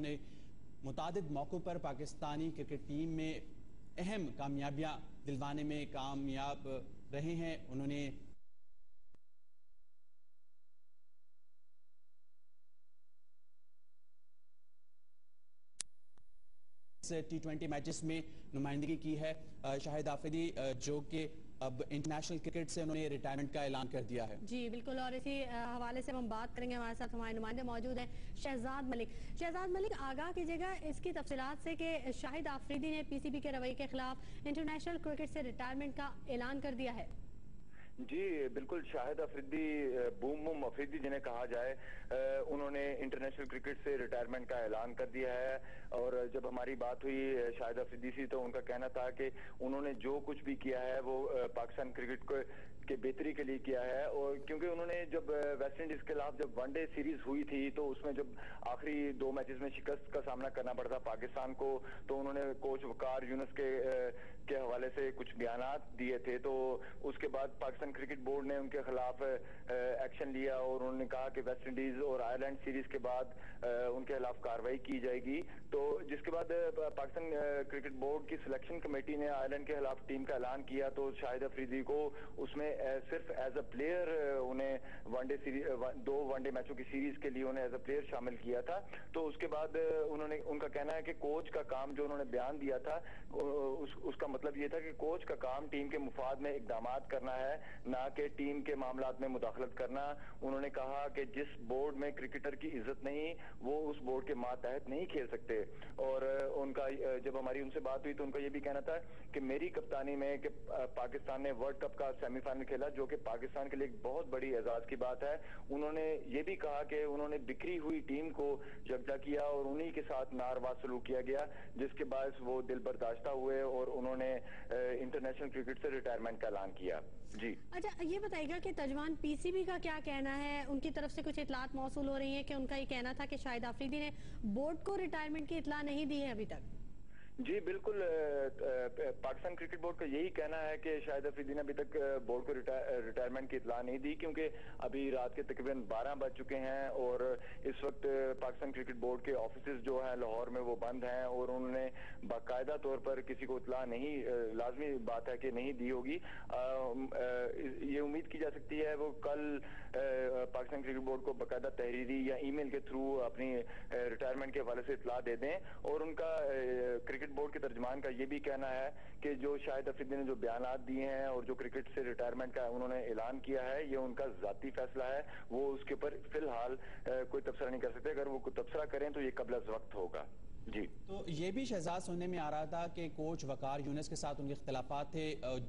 उन्होंने मुतादिद मौक़ों पर Pakistani cricket team में अहम कामयाबियां दिलवाने में कामयाब रहे हैं। उन्होंने T20 मैचेस में नुमाइंदगी की है। शाहिद आफरीदी जो कि अब इंटरनेशनल क्रिकेट से उन्होंने रिटायरमेंट का ऐलान कर दिया है। जी बिल्कुल, और इसी हवाले से हम बात करेंगे। हमारे साथ हमारे नुमाइंदे मौजूद हैं शहजाद मलिक। शहजाद मलिक, आगाह कीजिएगा इसकी तफसीलात से कि शाहिद आफरीदी ने पीसीबी के रवैये के खिलाफ इंटरनेशनल क्रिकेट से रिटायरमेंट का ऐलान कर दिया है। जी बिल्कुल, शाहिद अफरीदी बूम अफरीदी जिन्हें कहा जाए, उन्होंने इंटरनेशनल क्रिकेट से रिटायरमेंट का ऐलान कर दिया है। और जब हमारी बात हुई शाहिद अफरीदी से तो उनका कहना था कि उन्होंने जो कुछ भी किया है वो पाकिस्तान क्रिकेट को के बेहतरी के लिए किया है। और क्योंकि उन्होंने जब वेस्ट इंडीज के खिलाफ जब वनडे सीरीज हुई थी तो उसमें जब आखिरी 2 मैचेस में शिकस्त का सामना करना पड़ा था पाकिस्तान को, तो उन्होंने कोच वकार यूनुस के हवाले से कुछ बयानात दिए थे। तो उसके बाद पाकिस्तान क्रिकेट बोर्ड ने उनके खिलाफ एक्शन लिया और उन्होंने कहा कि वेस्ट इंडीज और आयरलैंड सीरीज के बाद उनके खिलाफ कार्रवाई की जाएगी। तो जिसके बाद पाकिस्तान क्रिकेट बोर्ड की सिलेक्शन कमेटी ने आयरलैंड के खिलाफ टीम का ऐलान किया। तो शाहिद अफरीदी को उसमें सिर्फ एज अ प्लेयर उन्हें वनडे सीरीज 2 वनडे मैचों की सीरीज के लिए उन्हें एज अ प्लेयर शामिल किया था। तो उसके बाद उनका कहना है कि कोच का काम जो उन्होंने बयान दिया था उसका मतलब ये था कि कोच का काम टीम के मुफाद में इकदाम करना है, ना कि टीम के मामलात में मुदाखलत करना। उन्होंने कहा कि जिस बोर्ड में क्रिकेटर की इज्जत नहीं वो उस बोर्ड के मातहत नहीं खेल सकते। और उनका जब हमारी उनसे बात हुई तो उनका ये भी कहना था कि मेरी कप्तानी में कि पाकिस्तान ने वर्ल्ड कप का सेमीफाइनल खेला, जो कि पाकिस्तान के लिए एक बहुत बड़ी एजाज की बात है। उन्होंने ये भी कहा कि उन्होंने बिखरी हुई टीम को यकजा किया और उन्हीं के साथ नारवा सलूक किया गया, जिसके बाद वो दिल बर्दाश्ता हुए और उन्होंने इंटरनेशनल क्रिकेट से रिटायरमेंट का ऐलान किया। जी अच्छा, ये बताइएगा कि तर्जमान पीसीबी का क्या कहना है? उनकी तरफ से कुछ इतलात मौसूल हो रही है कि उनका ये कहना था कि शाहिद आफरीदी ने बोर्ड को रिटायरमेंट की इतला नहीं दी है अभी तक। जी बिल्कुल, पाकिस्तान क्रिकेट बोर्ड का यही कहना है कि शाहिद अफरीदी ने अभी तक बोर्ड को रिटायरमेंट की इतला नहीं दी, क्योंकि अभी रात के तकरीबन 12 बज चुके हैं और इस वक्त पाकिस्तान क्रिकेट बोर्ड के ऑफिस जो हैं लाहौर में वो बंद हैं और उन्होंने बाकायदा तौर पर किसी को इतला नहीं, लाजमी बात है कि नहीं दी होगी। ये उम्मीद की जा सकती है वो कल पाकिस्तान क्रिकेट बोर्ड को बाकायदा तहरीरी या ईमेल के थ्रू अपनी रिटायरमेंट के हवाले से इतला दे दें। और उनका क्रिकेट बोर्ड के तर्जमान का ये भी कहना है कि जो शाहिद अफरीदी ने जो बयानात दिए हैं और जो क्रिकेट से रिटायरमेंट का उन्होंने ऐलान किया है ये उनका जाती फैसला है, वो उसके ऊपर फिलहाल कोई तबसरा नहीं कर सकते। अगर वो कोई तबसरा करें तो ये कबल अज़ वक्त होगा। जी, तो ये भी शहजाद सुनने में आ रहा था कि कोच वकार यूनुस के साथ उनके इख्तिलाफात थे।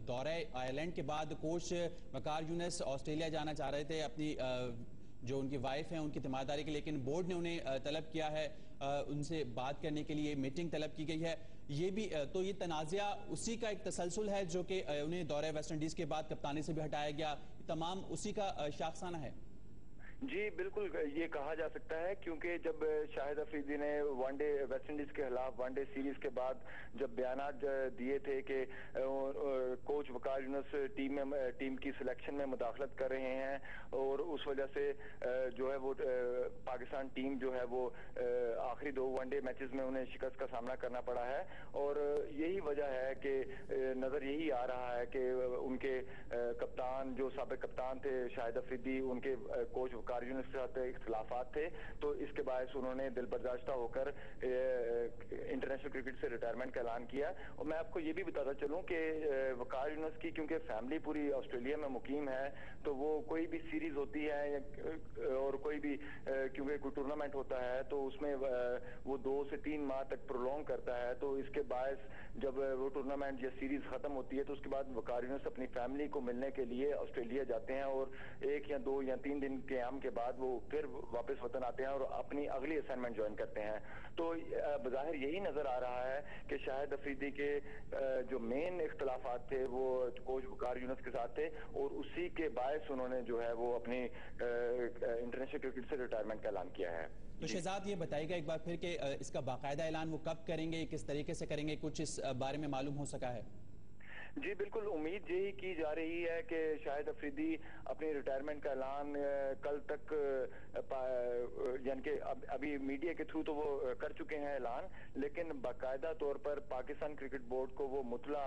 दौरे आयरलैंड के बाद कोच वकार यूनुस ऑस्ट्रेलिया जाना चाह रहे थे अपनी जो उनकी वाइफ है उनकी तीमारदारी के, लेकिन बोर्ड ने उन्हें तलब किया है, उनसे बात करने के लिए मीटिंग तलब की गई है। ये भी तो ये तनाज़ा उसी का एक तसलसल है जो कि उन्हें दौरे वेस्ट इंडीज के बाद कप्तानी से भी हटाया गया, तमाम उसी का शाखसाना है। जी बिल्कुल, ये कहा जा सकता है क्योंकि जब शाहिद अफरीदी ने वनडे वेस्ट इंडीज के खिलाफ वनडे सीरीज के बाद जब बयानात दिए थे कि कोच वकार यूनुस टीम की सिलेक्शन में मुदाखलत कर रहे हैं और उस वजह से जो है वो पाकिस्तान टीम जो है वो आखिरी 2 वनडे मैचेस में उन्हें शिकस्त का सामना करना पड़ा है। और यही वजह है कि नजर यही आ रहा है कि उनके कप्तान जो साबिक कप्तान थे शाहिद अफरीदी, उनके कोच वकार यूनुस के साथ इख्तिलाफात थे, तो इसके बायस उन्होंने दिल बर्दाश्ता होकर इंटरनेशनल क्रिकेट से रिटायरमेंट का ऐलान किया। और मैं आपको ये भी बताता चलूं कि वकार यूनुस की क्योंकि फैमिली पूरी ऑस्ट्रेलिया में मुकीम है, तो वो कोई भी सीरीज होती है और कोई भी क्योंकि कोई टूर्नामेंट होता है तो उसमें वो 2 से 3 माह तक प्रोलॉन्ग करता है। तो इसके बायस जब वो टूर्नामेंट या सीरीज खत्म होती है तो उसके बाद वकार यूनुस अपनी फैमिली को मिलने के लिए ऑस्ट्रेलिया जाते हैं और 1 या 2 या 3 दिन के के बाद वो फिर वापस वतन आते हैं और अपनी अगली असाइनमेंट ज्वाइन करते हैं। तो बज़ाहिर यही नजर आ रहा है कि शाहिद अफरीदी के जो मेन इख्तिलाफात थे वो कोच वकार यूनुस के साथ थे और उसी के बायस उन्होंने जो है वो अपनी इंटरनेशनल क्रिकेट से रिटायरमेंट का ऐलान किया है। तो शहजाद ये बताइएगा एक बार फिर कि इसका बाकायदा ऐलान वो कब करेंगे, किस तरीके से करेंगे, कुछ इस बारे में मालूम हो सका है? जी बिल्कुल, उम्मीद यही की जा रही है कि शाहिद अफरीदी अपनी रिटायरमेंट का ऐलान कल तक यानी कि अभी मीडिया के थ्रू तो वो कर चुके हैं ऐलान, लेकिन बाकायदा तौर पर पाकिस्तान क्रिकेट बोर्ड को वो मुतला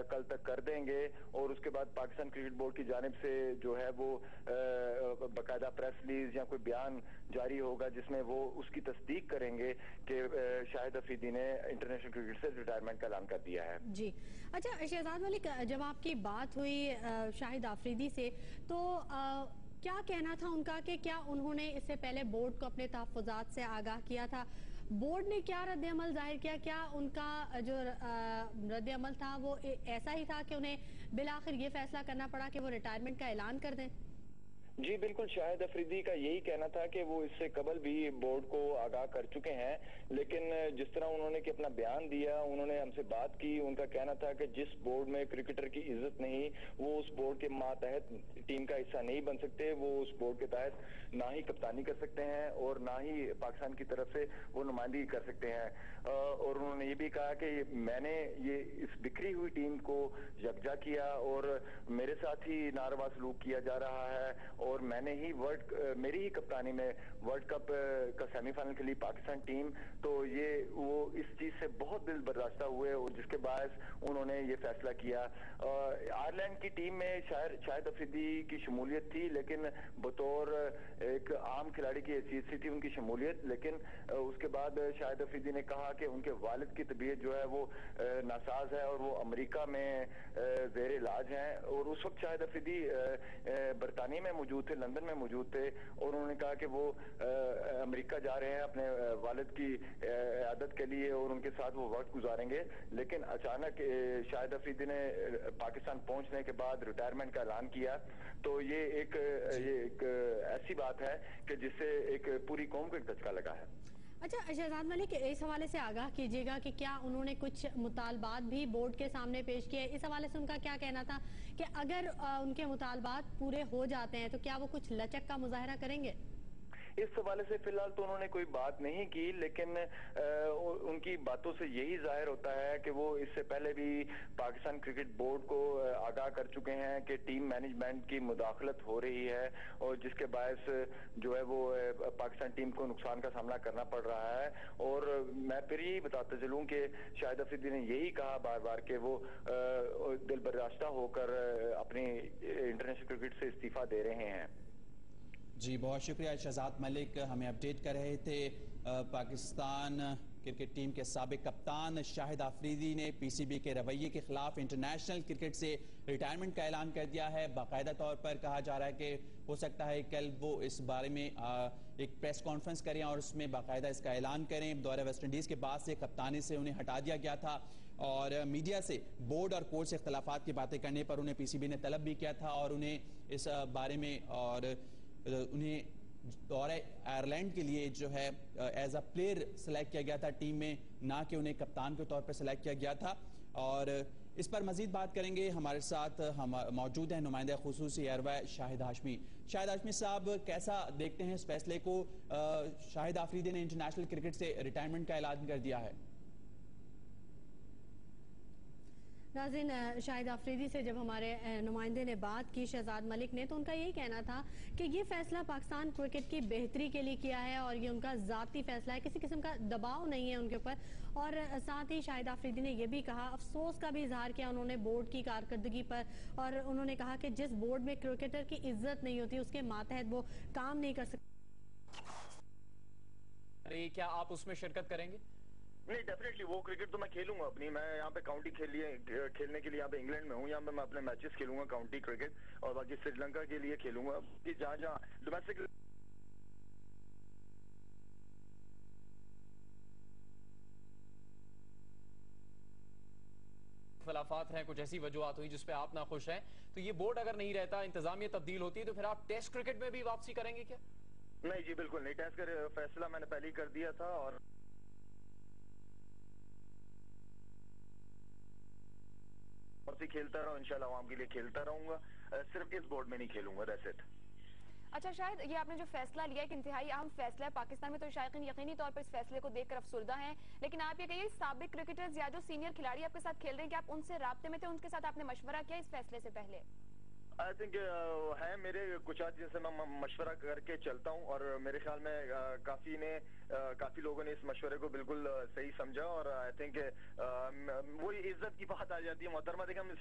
कल तक कर देंगे और उसके बाद पाकिस्तान क्रिकेट बोर्ड की जानिब से जो है वो बाकायदा प्रेस रिलीज या कोई बयान जारी होगा जिसमें वो उसकी तस्दीक करेंगे कि शाहिद अफरीदी ने इंटरनेशनल क्रिकेट से रिटायरमेंट का ऐलान कर दिया है। जी, अच्छा शहजाद मलिक, जब आपकी बात हुई शाहिद आफरीदी से तो क्या कहना था उनका कि क्या उन्होंने इससे पहले बोर्ड को अपने तहफ़्फ़ुज़ात से आगाह किया था? बोर्ड ने क्या रद्द-ए-अमल ज़ाहिर किया? क्या उनका जो रद्द-ए-अमल था वो ऐसा ही था कि उन्हें बिल-आखिर ये फैसला करना पड़ा कि वो रिटायरमेंट का ऐलान कर दें? जी बिल्कुल, शाहिद अफरीदी का यही कहना था कि वो इससे कबल भी बोर्ड को आगाह कर चुके हैं, लेकिन जिस तरह उन्होंने कि अपना बयान दिया, उन्होंने हमसे बात की, उनका कहना था कि जिस बोर्ड में क्रिकेटर की इज्जत नहीं, वो उस बोर्ड के मातहत टीम का हिस्सा नहीं बन सकते, वो उस बोर्ड के तहत ना ही कप्तानी कर सकते हैं और ना ही पाकिस्तान की तरफ से वो नुमाइंदगी कर सकते हैं। और उन्होंने ये भी कहा कि मैंने ये इस बिखरी हुई टीम को यकजा किया और मेरे साथ ही नारवा सलूक किया जा रहा है और मैंने ही मेरी ही कप्तानी में वर्ल्ड कप का सेमीफाइनल के लिए पाकिस्तान टीम, तो ये वो इस चीज से बहुत दिल बर्दाश्ता हुए और जिसके बाद उन्होंने ये फैसला किया। आयरलैंड की टीम में शाहिद अफरीदी की शमूलियत थी, लेकिन बतौर एक आम खिलाड़ी की हैसियत से थी उनकी शमूलियत, लेकिन उसके बाद शाहिद अफरीदी ने कहा कि उनके वालिद की तबीयत जो है वो नासाज है और वो अमेरिका में ज़ेर इलाज हैं और उस वक्त शाहिद अफरीदी बरतानिया में मौजूद थे, लंदन में मौजूद थे और उन्होंने कहा कि वो अमेरिका जा रहे हैं अपने वालिद की इयादत के लिए और उनके साथ वो वक्त गुजारेंगे। लेकिन अचानक शाहिद अफरीदी ने पाकिस्तान पहुंचने के बाद रिटायरमेंट का ऐलान किया, तो ये एक ऐसी बात है कि जिससे एक पूरी कौम को एक धचका लगा है। अच्छा शहजाद मलिक, इस हवाले से आगाह कीजिएगा कि क्या उन्होंने कुछ मुतालबात भी बोर्ड के सामने पेश किए? इस हवाले से उनका क्या कहना था कि अगर उनके मुतालबात पूरे हो जाते हैं तो क्या वो कुछ लचक का मुजाहरा करेंगे? इस हवाले से फिलहाल तो उन्होंने कोई बात नहीं की, लेकिन उनकी बातों से यही जाहिर होता है कि वो इससे पहले भी पाकिस्तान क्रिकेट बोर्ड को आगाह कर चुके हैं कि टीम मैनेजमेंट की मुदाखलत हो रही है और जिसके बायस जो है वो पाकिस्तान टीम को नुकसान का सामना करना पड़ रहा है। और मैं फिर यही बताते चलूं कि शाहिद अफरीदी ने यही कहा बार बार कि वो दिल बर्दाश्ता होकर अपनी इंटरनेशनल क्रिकेट से इस्तीफा दे रहे हैं। जी बहुत शुक्रिया शहजाद मलिक, हमें अपडेट कर रहे थे। पाकिस्तान क्रिकेट टीम के साबिक कप्तान शाहिद आफरीदी ने पीसीबी के रवैये के खिलाफ इंटरनेशनल क्रिकेट से रिटायरमेंट का ऐलान कर दिया है। बाकायदा तौर पर कहा जा रहा है कि हो सकता है कल वो इस बारे में एक प्रेस कॉन्फ्रेंस करें और उसमें बाकायदा इसका ऐलान करें। दौरे वेस्ट इंडीज के बाद से कप्तानी से उन्हें हटा दिया गया था और मीडिया से बोर्ड और कोच से इख्तलाफात की बातें करने पर उन्हें पीसीबी ने तलब भी किया था और उन्हें इस बारे में और उन्हें दौरे आयरलैंड के लिए जो है एज अ प्लेयर सेलेक्ट किया गया था टीम में, ना कि उन्हें कप्तान के तौर पर सेलेक्ट किया गया था। और इस पर मजीद बात करेंगे, हमारे साथ हम मौजूद हैं नुमाइंदा खुसूसी एयरवे शाहिद हाशमी। शाहिद हाशमी साहब, कैसा देखते हैं इस फैसले को? शाहिद आफरीदी ने इंटरनेशनल क्रिकेट से रिटायरमेंट का ऐलान कर दिया है। नाज़रीन, शाहिद आफरीदी से जब हमारे नुमाइंदे ने बात की शहजाद मलिक ने, तो उनका यही कहना था कि ये फैसला पाकिस्तान क्रिकेट की बेहतरी के लिए किया है और ये उनका ज़ाती फैसला है, किसी किस्म का दबाव नहीं है उनके ऊपर। और साथ ही शाहिद आफरीदी ने यह भी कहा, अफसोस का भी इजहार किया उन्होंने बोर्ड की कारकर्दगी पर, और उन्होंने कहा कि जिस बोर्ड में क्रिकेटर की इज्जत नहीं होती उसके मातहत वो काम नहीं कर सकते। क्या आप उसमें शिरकत करेंगे? नहीं, डेफिनेटली वो क्रिकेट तो मैं खेलूंगा अपनी। मैं यहाँ पे काउंटी खेलने के लिए यहाँ पे इंग्लैंड में हूँ, यहाँ पे मैं अपने मैचेस खेलूंगा काउंटी क्रिकेट, और बाकी श्रीलंका के लिए खेलूंगा कि जहाँ जहाँ डोमेस्टिक इख्तलाफात हैं, कुछ ऐसी वजूहत हुई जिसपे आप ना खुश हैं, तो ये बोर्ड अगर नहीं रहता, इंतजामिया तब्दील होती है, तो फिर आप टेस्ट क्रिकेट में भी वापसी करेंगे क्या? नहीं जी, बिल्कुल नहीं। टेस्ट का फैसला मैंने पहले ही कर दिया था और खेलता रहा, इंशाल्लाह आवाम के लिए खेलता रहूंगा, सिर्फ इस बोर्ड में नहीं खेलूंगा। That's it. अच्छा शायद ये आपने जो फैसला लिया है, एक इंतहाई अहम फैसला है पाकिस्तान में, तो शायकीन यकीनी तौर पर इस फैसले को देखकर अफसुर्दा हैं, लेकिन आप ये कहिए साबिक क्रिकेटर्स या जो सीनियर खिलाड़ी आपके साथ खेल रहे हैं, कि आप उनसे राब्ते में थे, उनके साथ आपने मशवरा किया इस फैसले से पहले? आई थिंक है मेरे कुछ आज जिनसे मैं मशवरा करके चलता हूं, और मेरे ख्याल में काफी लोगों ने इस मशवरे को बिल्कुल सही समझा, और आई थिंक वही इज्जत की बात आ जाती है मोहतरमा। देखिए हम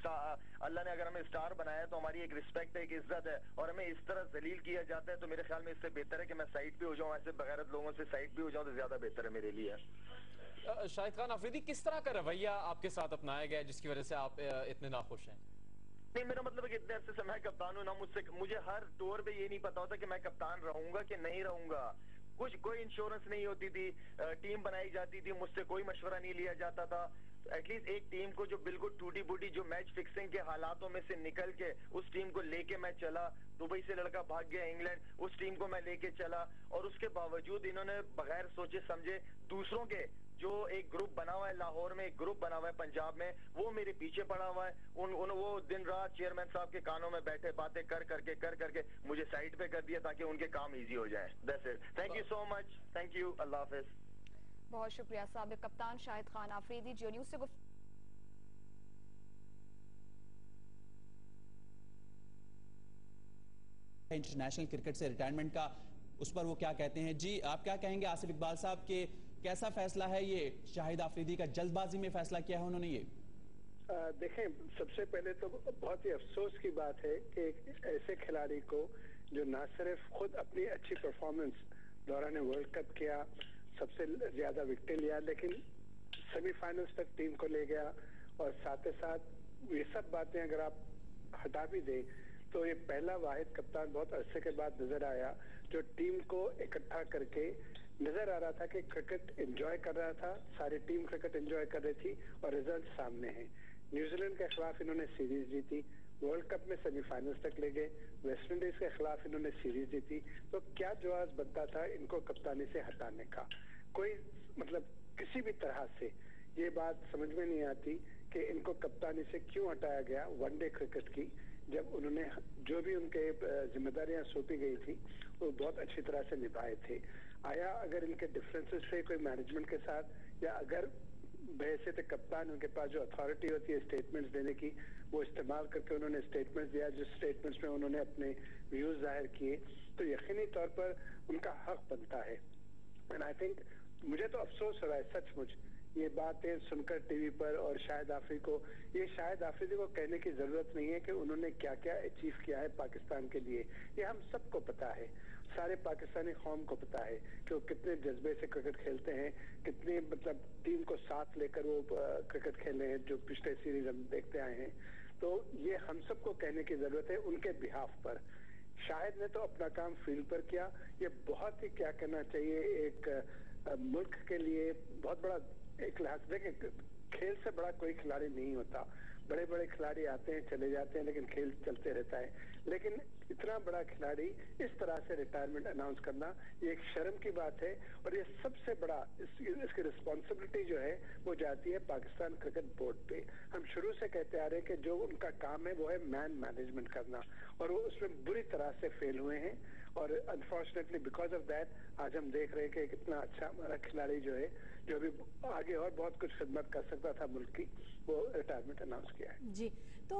अल्लाह ने अगर हमें स्टार बनाया है तो हमारी एक रिस्पेक्ट है, एक इज्जत है, और हमें इस तरह जलील किया जाता है तो मेरे ख्याल में इससे बेहतर है कि मैं साइड पे हो जाऊं, ऐसे बगैरत लोगों से साइड पे हो जाऊं तो ज्यादा बेहतर है मेरे लिए। शाहिद खान अफरीदी, किस तरह का रवैया आपके साथ अपनाया गया जिसकी वजह से आप इतने नाखुश हैं? नहीं, मेरा मतलब है कि इतने अरसे से मैं कप्तान हूं ना, मुझे हर दौर पे ये नहीं पता होता कि मैं कप्तान रहूंगा कि नहीं रहूंगा। कोई इंश्योरेंस नहीं होती थी, टीम बनाई जाती थी, मुझसे कोई मशवरा नहीं लिया जाता था। एटलीस्ट एक टीम को जो बिल्कुल टूटी फूटी, जो मैच फिक्सिंग के हालातों में से निकल के उस टीम को लेके मैं चला, दुबई से लड़का भाग गया इंग्लैंड, उस टीम को मैं लेके चला, और उसके बावजूद इन्होंने बगैर सोचे समझे दूसरों के जो एक ग्रुप बना हुआ है, लाहौर में एक ग्रुप बना हुआ है, पंजाब में, वो मेरे पीछे पड़ा हुआ है। वो दिन रात चेयरमैन साहब के कानों में बैठे बातें कर करके मुझे साइड पे कर दिया ताकि उनके काम इजी हो जाए। That's it. Thank you so much. Thank you. अल्लाह हाफिज। बहुत शुक्रिया साबिक कप्तान शाहिद खान आफरीदी, जियो न्यूज से इंटरनेशनल क्रिकेट से रिटायरमेंट का, उस पर वो क्या कहते हैं। जी आप क्या कहेंगे आसिफ इकबाल साहब के, कैसा फैसला है ये शाहिद आफरीदी का, जल्दबाजी में फैसला किया है उन्होंने ये? देखें, सबसे पहले तो बहुत ही अफसोस की बात है कि एक ऐसे खिलाड़ी को जो ना सिर्फ खुद अपनी अच्छी परफॉर्मेंस दौरान वर्ल्ड कप किया, सबसे ज्यादा विकेट लिया, लेकिन सेमीफाइनल्स तक टीम को ले गया, और साथ ही साथ ये सब बातें अगर आप हटा भी दें तो ये पहला वाहिद कप्तान बहुत अरसे के बाद नजर आया जो टीम को इकट्ठा करके नजर आ रहा था कि क्रिकेट एंजॉय कर रहा था, सारी टीम क्रिकेट एंजॉय कर रही थी, और रिजल्ट सामने है। न्यूजीलैंड के खिलाफ इन्होंने सीरीज जीती, वर्ल्ड कप में सेमीफाइनल्स तक ले गए, वेस्ट इंडीज के खिलाफ इन्होंने सीरीज जीती, तो क्या जवाब बनता था इनको कप्तानी से हटाने का? कोई मतलब किसी भी तरह से ये बात समझ में नहीं आती कि इनको कप्तानी से क्यों हटाया गया वनडे क्रिकेट की, जब उन्होंने जो भी उनके जिम्मेदारियां सौंपी गई थी वो बहुत अच्छी तरह से निभाए थे। आया अगर इनके डिफरेंसेस थे कोई मैनेजमेंट के साथ, या अगर बहैसियत कप्तान उनके पास जो अथॉरिटी होती है स्टेटमेंट्स देने की, वो इस्तेमाल करके उन्होंने स्टेटमेंट्स दिया, जिस स्टेटमेंट्स में उन्होंने अपने व्यूज जाहिर किए, तो यकीनी तौर पर उनका हक बनता है। एंड आई थिंक मुझे तो अफसोस हो रहा है सचमुच ये बातें सुनकर टीवी पर, और शाहिद आफरीदी को कहने की जरूरत नहीं है कि उन्होंने क्या क्या अचीव किया है पाकिस्तान के लिए, ये हम सबको पता है, सारे पाकिस्तानी कौम को पता है कि वो कितने जज्बे से क्रिकेट खेलते हैं, कितने मतलब टीम को साथ लेकर वो क्रिकेट खेले हैं, जो पिछले सीरीज हम देखते आए हैं। तो ये हम सबको कहने की जरूरत है उनके बिहाफ पर। शाहिद ने तो अपना काम फील्ड पर किया, ये बहुत ही क्या कहना चाहिए एक मुल्क के लिए बहुत बड़ा एक लिहाज। देखिए, खेल से बड़ा कोई खिलाड़ी नहीं होता, बड़े बड़े खिलाड़ी आते हैं चले जाते हैं लेकिन खेल चलते रहता है, लेकिन इतना बड़ा खिलाड़ी इस तरह से रिटायरमेंट अनाउंस करना ये एक शर्म की बात है, और ये सबसे बड़ा इसकी रिस्पॉन्सिबिलिटी जो है वो जाती है पाकिस्तान क्रिकेट बोर्ड पे। हम शुरू से कहते आ रहे हैं कि जो उनका काम है वो है मैन मैनेजमेंट करना, और वो उसमें बुरी तरह से फेल हुए हैं, और अनफॉर्चुनेटली बिकॉज ऑफ दैट आज हम देख रहे हैं कि कितना अच्छा हमारा खिलाड़ी जो है, जो अभी आगे और बहुत कुछ खिदमत कर सकता था मुल्क की, वो रिटायरमेंट अनाउंस किया है। जी, तो